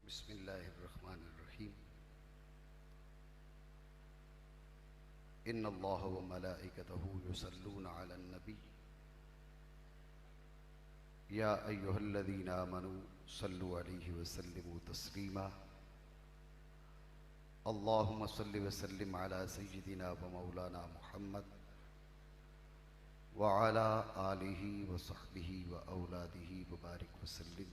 बिस्मिल्लाहिर्रहमानिर्रहीम। इन्नल्लाह व मलाइकतहू युसल्लूना अलन नबी या अय्युहल्लज़ीना आमनू सल्लु अलैहि व सल्लिमू तस्लीमा। अल्लाहुम्मा सल्लि व सल्लिम अला सय्यिदिना व मौलाना मुहम्मद व अला आलिहि व सहबिहि व औलादिहि व बारिक व सल्लिम।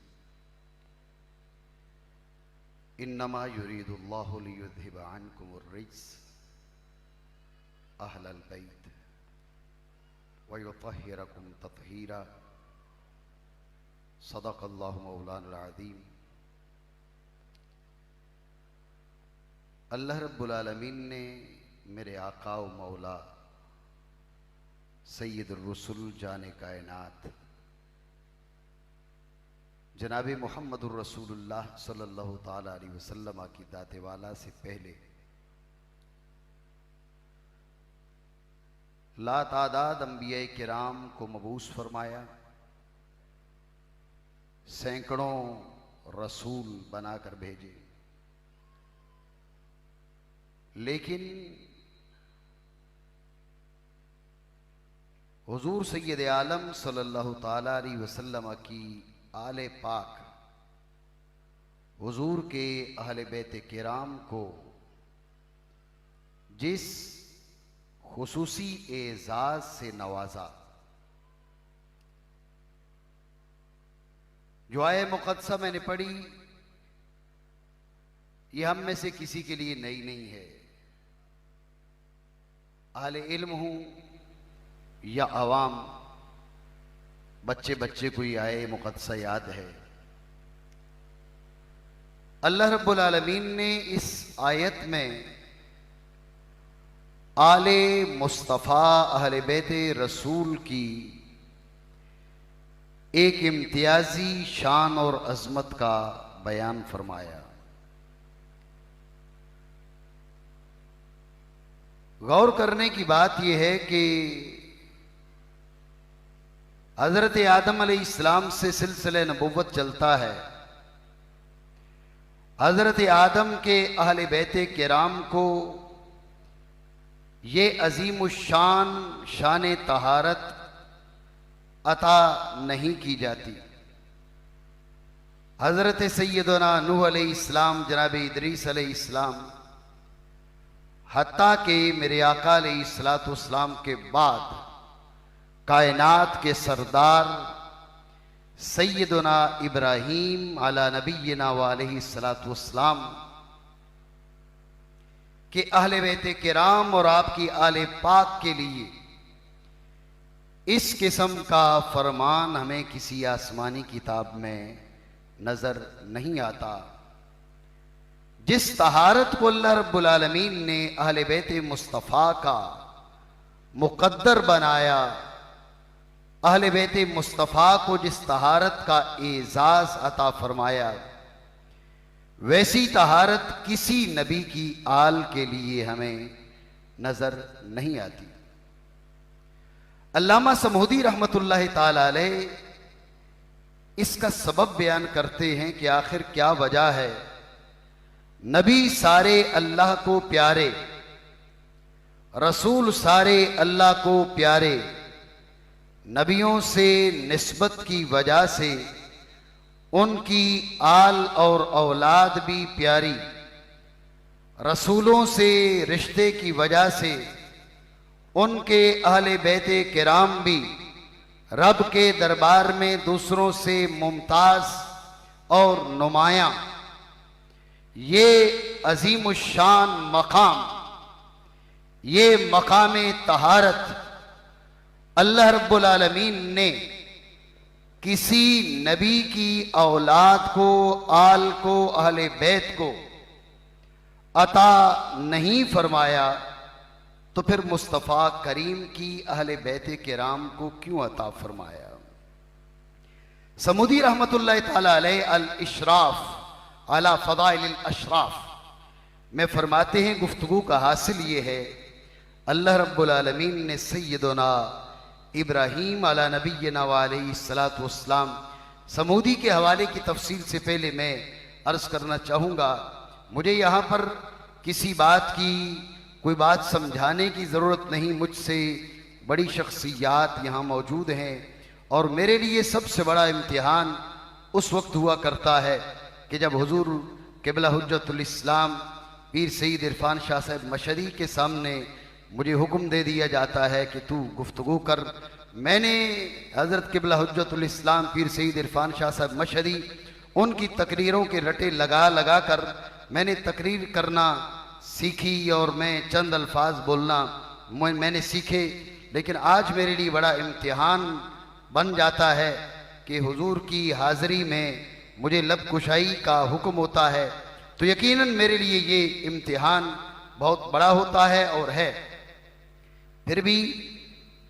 इन्नमा युरीदुल्लाहु लियुज़हिब अन्कुमुर रिज्स अहलल बैत व युतहिरकुम तत्हीरा। सदक़ल्लाहु मौलाना अज़ीम। अल्लाह रब्बुल आलमीन ने मेरे आका व मौला सैयदुर रसूल जाने कायनात जनाब मुहम्मदुर रसूलुल्लाह सल्लल्लाहु ताला अलैहि वसल्लम की दाते वाला से पहले ला तादाद अंबिया किराम को मबूस फरमाया, सैकड़ों रसूल बनाकर भेजे, लेकिन हुजूर सैयद आलम सल्लल्लाहु ताला अलैहि वसल्लम की आले पाक हुजूर के अहले बैत किराम को जिस खुसूसी एजाज से नवाजा, जो आये मुक़द्दसा मैंने पढ़ी, ये हम में से किसी के लिए नई नहीं है। अहले इल्म हूं या अवाम, बच्चे बच्चे को ये आए मुक़द्दसा याद है। अल्लाह रब्बुल आलमीन ने इस आयत में आले मुस्तफ़ा अहले बैते रसूल की एक इम्तियाजी शान और अज़मत का बयान फरमाया। गौर करने की बात यह है कि हज़रत आदम अलैहिस्सलाम से सिलसिले नबुव्वत चलता है। हज़रत आदम के अहले बैते किराम को ये अज़ीमुश्शान शान तहारत अता नहीं की जाती। हज़रत सैयदना नूह अलैहिस्सलाम, जनाब इदरीस अलैहिस्सलाम, हत्ता के मेरे आका अलैहिस्सलाम के बाद कायनात के सरदार सैयदना इब्राहीम अला नबीना व अलैहिस्सलाम के अहले बैत किराम और आपकी आले पाक के लिए इस किस्म का फरमान हमें किसी आसमानी किताब में नजर नहीं आता। जिस तहारत को अल्लाह रब्बुल आलमीन ने अहले बैत मुस्तफ़ा का मुक़द्दर बनाया, अहले बैत मुस्तफ़ा को जिस तहारत का एजाज अता फरमाया, वैसी तहारत किसी नबी की आल के लिए हमें नजर नहीं आती। अल्लामा समूदी रहमतुल्लाह ताला अलैह इसका सबब बयान करते हैं कि आखिर क्या वजह है। नबी सारे अल्लाह को प्यारे, रसूल सारे अल्लाह को प्यारे, नबियों से निस्बत की वजह से उनकी आल और औलाद भी प्यारी, रसूलों से रिश्ते की वजह से उनके अहले बैते किराम भी रब के दरबार में दूसरों से मुमताज और नुमायां। ये अजीमुश्शान मकाम, ये मकाम तहारत अल्लाह रब्बुल आलमीन ने किसी नबी की औलाद को, आल को, अहले बैत को अता नहीं फरमाया, तो फिर मुस्तफ़ा करीम की अहले बैत किराम को क्यों अता फरमाया। समूदी रहमतुल्लाह ताला अलैह अल इशराफ अला फ़दाइल अशराफ में फरमाते हैं, गुफ्तगू का हासिल ये है, अल्लाह रब्बुल आलमीन ने सैयदना इब्राहीम अला नबीना व अलैहिस्सलातु वस्सलाम, समूदी के हवाले की तफसील से पहले मैं अर्ज करना चाहूँगा। मुझे यहाँ पर किसी बात की, कोई बात समझाने की ज़रूरत नहीं। मुझसे बड़ी शख्सियात यहाँ मौजूद हैं और मेरे लिए सबसे बड़ा इम्तिहान उस वक्त हुआ करता है कि जब हुजूर क़िबला हुज्जतुल इस्लाम पीर सईद इरफान शाह साहब मशहदी के सामने मुझे हुक्म दे दिया जाता है कि तू गुफ्तगू कर। मैंने हज़रत क़िबला हुज्जतुल इस्लाम पीर सईद इरफान शाह साहब मशहदी उनकी तकरीरों के रटे लगा लगा कर मैंने तकरीर करना सीखी और मैं चंद अल्फाज बोलना मैंने सीखे। लेकिन आज मेरे लिए बड़ा इम्तिहान बन जाता है कि हुजूर की हाज़िरी में मुझे लब कुशाई का हुक्म होता है, तो यकीनन मेरे लिए ये इम्तिहान बहुत बड़ा होता है और है। फिर भी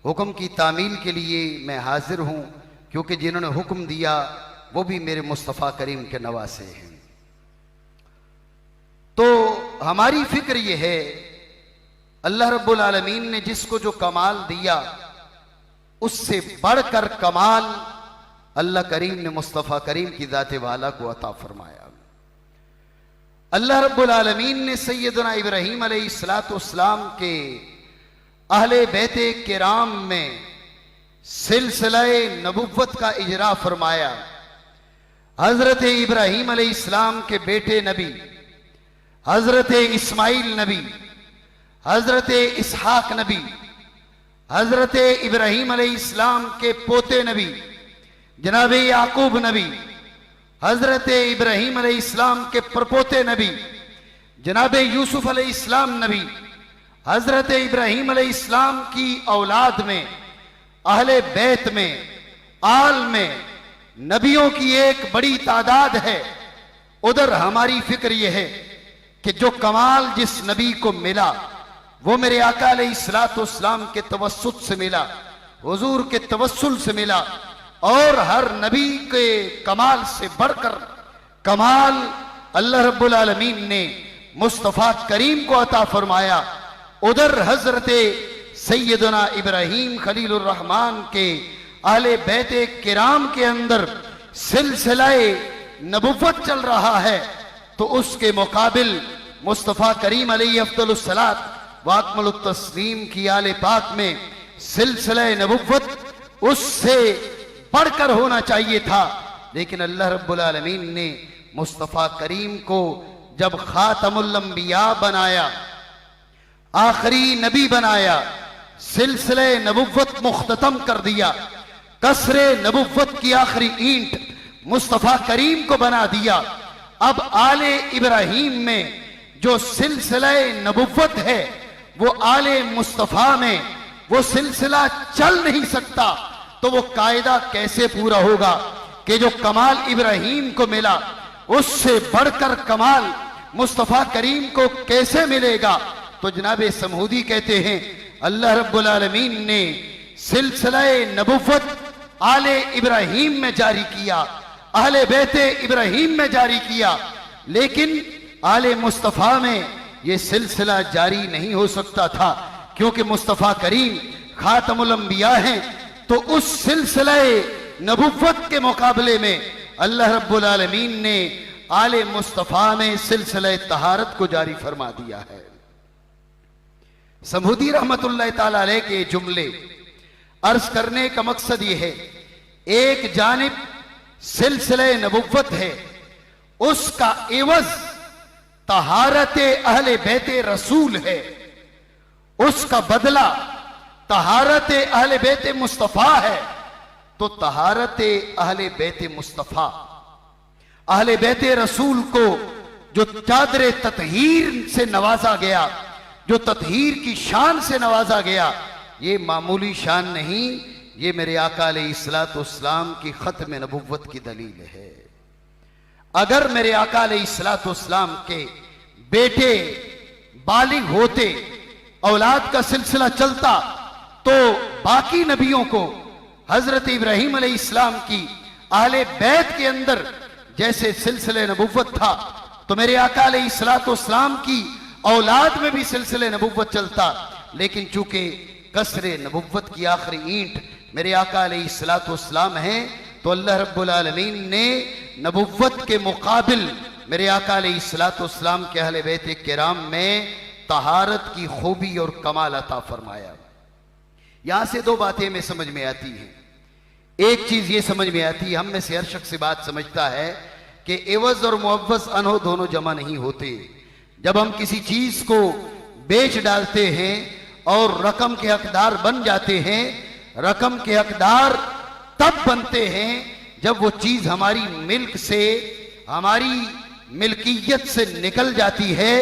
हुक्म की तामील के लिए मैं हाजिर हूँ, क्योंकि जिन्होंने हुक्म दिया वो भी मेरे मुस्तफ़ा करीम के नवासे हैं। तो हमारी फिक्र ये है, अल्लाह रब्बुल आलमीन ने जिसको जो कमाल दिया उससे बढ़कर कमाल अल्लाह करीम ने मुस्तफ़ा करीम की ज़ात वाला को अता फरमाया। अल्लाह रब्बुल आलमीन ने सैयदना इब्राहीम अलैहिस्सलाम के अहले बैते किराम में सिलसिले नबुव्वत का इजरा फरमाया। हजरत इब्राहीम अलैहिस्सलाम के बेटे नबी हजरत इस्माइल नबी, हजरत इसहाक नबी, हजरत इब्राहीम अलैहिस्सलाम के पोते नबी जनाब याकूब नबी, हजरत इब्राहीम अलैहिस्सलाम के परपोते नबी जनाब यूसुफ अलैहिस्सलाम नबी, हजरत इब्राहीम अलैहिस्सलाम की औलाद में, अहले बैत में, आल में नबियों की एक बड़ी तादाद है। उधर हमारी फिक्र यह है कि जो कमाल जिस नबी को मिला वो मेरे आका अलैहिस्सलाम के तवस्सुत से मिला, हुजूर के तवस्सुल से मिला, और हर नबी के कमाल से बढ़कर कमाल अल्लाह रब्बुल आलमीन ने मुस्तफ़ा करीम को अता फरमाया। उधर हजरत सैयदना इब्राहीम खलीलुर रहमान के अहले बैते किराम के अंदर सिलसिलाए नबुव्वत चल रहा है, तो उसके मुकाबिल मुस्तफ़ा करीम अलैहि अफ़्ज़लुस सलात व अकमलुत तस्लीम की आले पाक में सिलसिले नबुव्वत उससे बढ़कर होना चाहिए था। लेकिन अल्लाह रब्बुल आलमीन ने मुस्तफ़ा करीम को जब खातमुल अंबिया बनाया, आखिरी नबी बनाया, सिलसिले नबुव्वत मुख्ततम कर दिया, कसरे नबुव्वत की आखिरी ईंट मुस्तफ़ा करीम को बना दिया। अब आले इब्राहीम में जो सिलसिले नबुव्वत है वो आले मुस्तफ़ा में वो सिलसिला चल नहीं सकता। तो वो कायदा कैसे पूरा होगा कि जो कमाल इब्राहीम को मिला उससे बढ़कर कमाल मुस्तफ़ा करीम को कैसे मिलेगा? तो जनाब समूदी कहते हैं अल्लाह रब्बुल आलमीन ने सिलसिले नबुव्वत आले इब्राहीम में जारी किया, अहले बैते इब्राहीम में जारी किया, लेकिन आले मुस्तफ़ा में ये सिलसिला जारी नहीं हो सकता था, क्योंकि मुस्तफ़ा करीम खातमुल अंबिया हैं। तो उस सिलसिले नबुव्वत के मुकाबले में अल्लाह रब्बुल आलमीन ने आले मुस्तफ़ा में सिलसिले तहारत को जारी फरमा दिया है। समूदी रहमतुल्लाह ताला अलैह के जुमले अर्ज करने का मकसद यह है, एक जानिब सिलसिले नबुव्वत है, उसका एवज तहारत अहले बैते रसूल है, उसका बदला तहारत अहले बैते मुस्तफ़ा है। तो तहारत अहले बैते मुस्तफ़ा, अहले बैते रसूल को जो चादर ततहीर से नवाजा गया, जो ततहीर की शान से नवाजा गया, ये मामूली शान नहीं, ये मेरे आका अलैहिस्सलाम की खत्म नबुव्वत की दलील है। अगर मेरे आका अलैहिस्सलाम के बेटे बालिग होते, औलाद का सिलसिला चलता, तो बाकी नबियों को हजरत इब्राहीम अलैहिस्सलाम की आले बैत के अंदर जैसे सिलसिले नबुव्वत था, तो मेरे आका अलैहिस्सलाम की औलाद में भी सिलसिले नबुव्वत चलता। लेकिन चूंकि कसरे नबुव्वत की आखिरी ईंट मेरे आका अलैहिस्सलाम हैं, तो अल्लाह रब्बुल आलमीन ने नबुव्वत के मुकाबिल मेरे आका अलैहिस्सलाम के अहले बैत किराम में तहारत की खूबी और कमाल अता फरमाया। यहां से दो बातें में समझ में आती हैं। एक चीज ये समझ में आती है, हम में से हर शख्स से बात समझता है कि एवज और मुअव्वज अनहो दोनों जमा नहीं होते। जब हम किसी चीज को बेच डालते हैं और रकम के हकदार बन जाते हैं, रकम के हकदार तब बनते हैं जब वो चीज हमारी मिल्क से, हमारी मिल्कियत से निकल जाती है।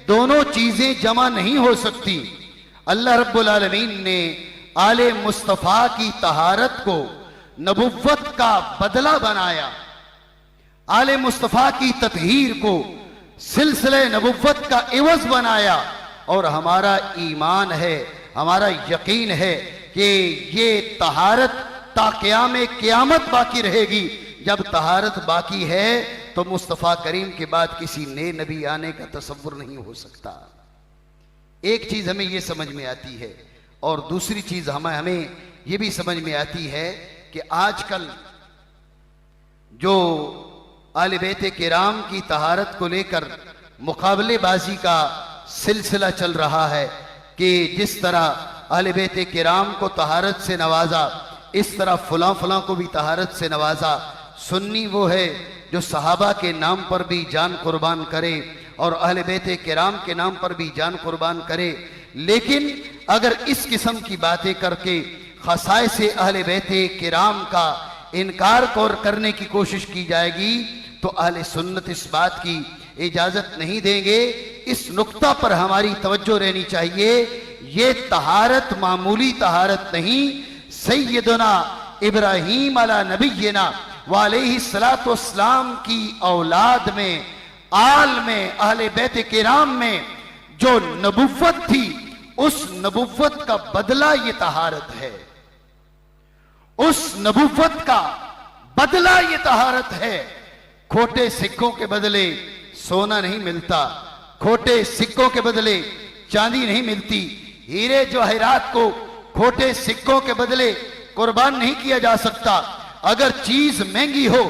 दोनों चीजें जमा नहीं हो सकती। अल्लाह रब्बुल आलमीन ने आले मुस्तफा की तहारत को नबुव्वत का बदला बनाया, आले मुस्तफा की ततहीर को सिलसिले नबुव्वत का एवज बनाया। और हमारा ईमान है, हमारा यकीन है कि ये तहारत ता क़यामे क़यामत बाकी रहेगी। जब तहारत बाकी है तो मुस्तफ़ा करीम के बाद किसी नए नबी आने का तसव्वुर नहीं हो सकता। एक चीज हमें यह समझ में आती है और दूसरी चीज हमें यह भी समझ में आती है कि आजकल जो आले बैत किराम की तहारत को लेकर मुकाबलेबाजी का सिलसिला चल रहा है कि जिस तरह आले बैत किराम को तहारत से नवाजा, इस तरह फलां फलां को भी तहारत से नवाजा। सुन्नी वो है जो सहाबा के नाम पर भी जान कुर्बान करे और अहले बैत किराम के नाम पर भी जान कुर्बान करे। लेकिन अगर इस किस्म की बातें करके खसाए से अहले बैत किराम का इनकार करने की कोशिश की जाएगी तो अहले सुन्नत इस बात की इजाजत नहीं देंगे। इस नुक्ता पर हमारी तवज्जो रहनी चाहिए। ये तहारत मामूली तहारत नहीं, सैयदना इब्राहीम अला नबीना व अलैहिस्सलातु वस्सलाम की औलाद में, आल में, अहले बैत किराम में जो नबुव्वत थी, उस नबुव्वत का बदला ये तहारत है। उस नबुव्वत का बदला ये तहारत है। खोटे सिक्कों के बदले सोना नहीं मिलता, खोटे सिक्कों के बदले चांदी नहीं मिलती, हीरे जवाहरात को खोटे सिक्कों के बदले कुर्बान नहीं किया जा सकता। अगर चीज महंगी हो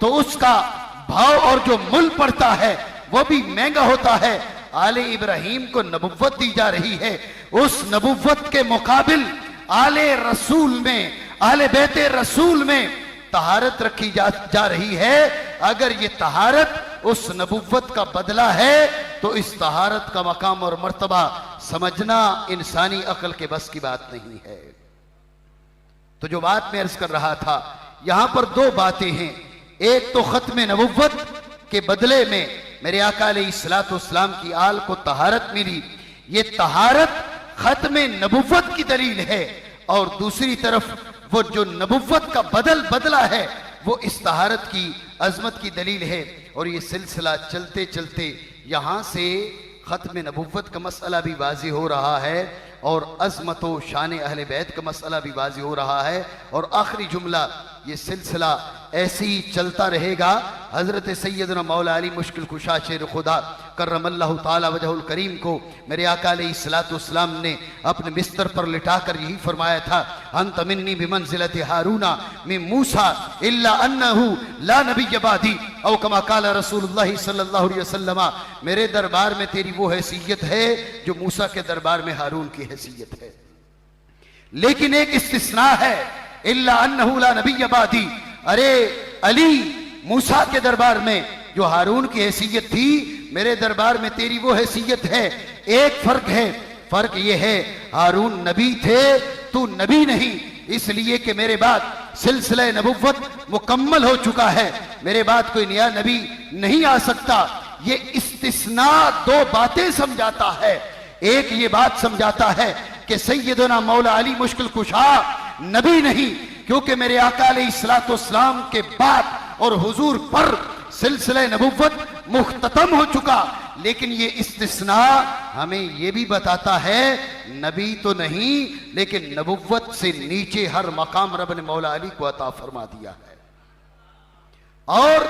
तो उसका भाव और जो मूल्य पड़ता है वो भी महंगा होता है। आले इब्राहीम को नबुव्वत दी जा रही है, उस नबुव्वत के मुकाबिल आले रसूल में, आले बैत रसूल में तहारत रखी जा रही है। अगर ये तहारत उस नबुव्वत का बदला है तो इस तहारत का मकाम और मर्तबा समझना इंसानी अक्ल के बस की बात नहीं है। तो जो बात मैं अर्ज कर रहा था, यहां पर दो बातें हैं। एक तो खत्म नबुव्वत के बदले में मेरे आका अलैहिस्सलातु वस्सलाम की आल को तहारत मिली, ये तहारत खत्म नबुव्वत की दलील है। और दूसरी तरफ वो जो नबुव्वत का बदला है वो इस तहारत की अजमत की दलील है। और ये सिलसिला चलते चलते यहां से खत्म नबुव्वत का मसला भी वाज़िह हो रहा है और अज़मत व शान अहले बैत का मसला भी वाज़िह हो रहा है। और आखिरी जुमला, ये सिलसिला ऐसे ही चलता रहेगा। हज़रत सैयदना मौला अली मुश्किल कुशा शेर खुदा करमल्लाहु ताला वजहुल करीम को मेरे आका अलैहिस्सलातु वस्सलाम ने अपने बिस्तर पर लिटाकर यही फरमाया था, अंत मिन्नी बिमंज़िलति हारूना मिन मूसा इल्ला अन्नहु ला नबिय्य बादी औ कमा क़ाला रसूलुल्लाह सल्लल्लाहु अलैहि वसल्लम। मेरे दरबार में तेरी वो हैसियत है जो मूसा के दरबार में हारून की हैसियत है। लेकिन एक इस्तिस्ना है, इल्ला अन्नहु ला नबिय्य बादी। अरे अली, मूसा के दरबार में जो हारून की हैसियत थी, मेरे दरबार में तेरी वो हैसियत है। एक फर्क है, फर्क ये है हारून नबी थे, तू नबी नहीं, इसलिए कि मेरे बाद सिलसिला नबुव्वत मुकम्मल हो चुका है, मेरे बाद कोई नया नबी नहीं आ सकता। ये इस्तिस्ना दो बातें समझाता है। एक ये बात समझाता है कि सैयदना मौला अली मुश्किल कुशा नबी नहीं, क्योंकि मेरे आका अलैहिस्सलातु वस्सलाम के बाद और हुजूर पर सिलसिला नबुव्वत मुख्ततम हो चुका। लेकिन ये इस्तिस्ना हमें ये भी बताता है नबी तो नहीं, लेकिन नबुव्वत से नीचे हर मकाम रब ने मौला अली को अता फरमा दिया है। और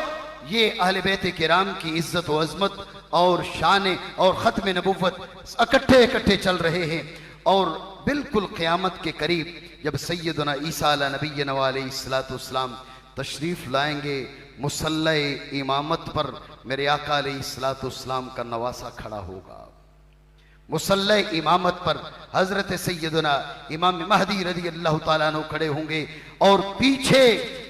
ये अहले बैत किराम की इज्जत व अजमत और शान और खत्म नबुव्वत इकट्ठे इकट्ठे चल रहे हैं। और बिल्कुल क़यामत के करीब जब सैयदना ईसा अला नबीना अलैहिस्सलातु वस्सलाम तशरीफ लाएंगे मुसल्ला इमामत पर, मेरे आका अलैहिस्सलाम का नवासा खड़ा होगा। मुसल्ले इमामत पर हजरत सैयदना इमाम महदी रज़ी अल्लाह ताला अन्हु खड़े होंगे और पीछे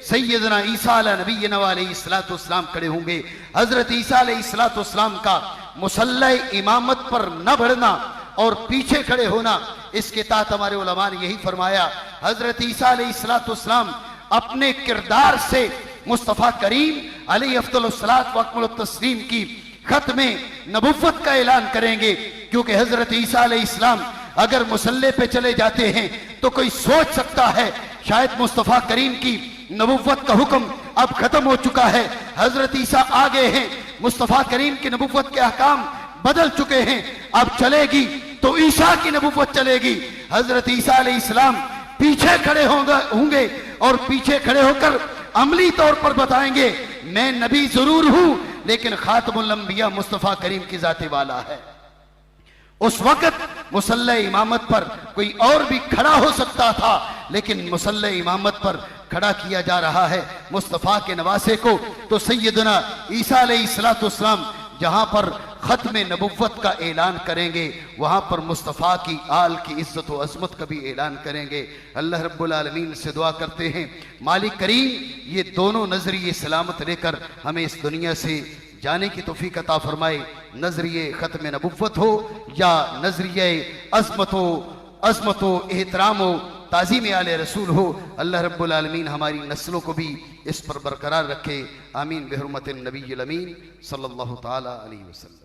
सैयदना ईसा नबीना अलैहिस्सलाम खड़े होंगे। हजरत ईसा अलैहिस्सलाम का मुसल्ले इमामत पर न बढ़ना और पीछे खड़े होना, इसके तहत हमारे उलमा ने यही फरमाया, हजरत ईसा अलैहिस्सलाम अपने किरदार से मुस्तफ़ा करीम अलैहि अफ़्ज़लुस सलात व अकमलुत तस्लीम की खत्मे नबुव्वत का ऐलान करेंगे। क्योंकि हजरत ईसा अलैहिस्सलाम अगर मुसल्ले पे चले जाते हैं तो कोई सोच सकता है शायद मुस्तफ़ा करीम की नबुव्वत का हुक्म अब खत्म हो चुका है, हजरत ईसा आ गए हैं, मुस्तफ़ा करीम की नबुव्वत के अहकाम बदल चुके हैं, अब चलेगी तो ईसा की नबुव्वत चलेगी। हजरत ईसा अलैहिस्सलाम पीछे खड़े होंगे और पीछे खड़े होकर अमली तौर पर बताएंगे, मैं नबी जरूर हूं लेकिन खातमुल अंबिया मुस्तफ़ा करीम की जाते वाला है। उस वक्त मुसल्ले इमामत पर कोई और भी खड़ा हो सकता था, लेकिन मुसल्ले इमामत पर खड़ा किया जा रहा है मुस्तफ़ा के नवासे को। तो सैयदना ईसा अलैहिस्सलाम जहां पर खत्म नबुव्वत का ऐलान करेंगे, वहां पर मुस्तफ़ा की आल की इज्जत व अज़मत का भी ऐलान करेंगे। अल्लाह रब्बुल आलमीन से दुआ करते हैं, मालिक करीम ये दोनों नजरिए सलामत लेकर हमें इस दुनिया से जाने की तौफीक अता फरमाए। नजरिए खत्म नबुव्वत हो या नजरिए अज़मत हो, एहतराम हो, ताज़ीम आले रसूल हो। अल्लाह रब्बुल आलमीन हमारी नस्लों को भी इस पर बरकरार रखे। आमीन बिहुर्मतिन नबीय्यिल अमीन सल्लल्लाहु ताला अलैहि वसल्लम।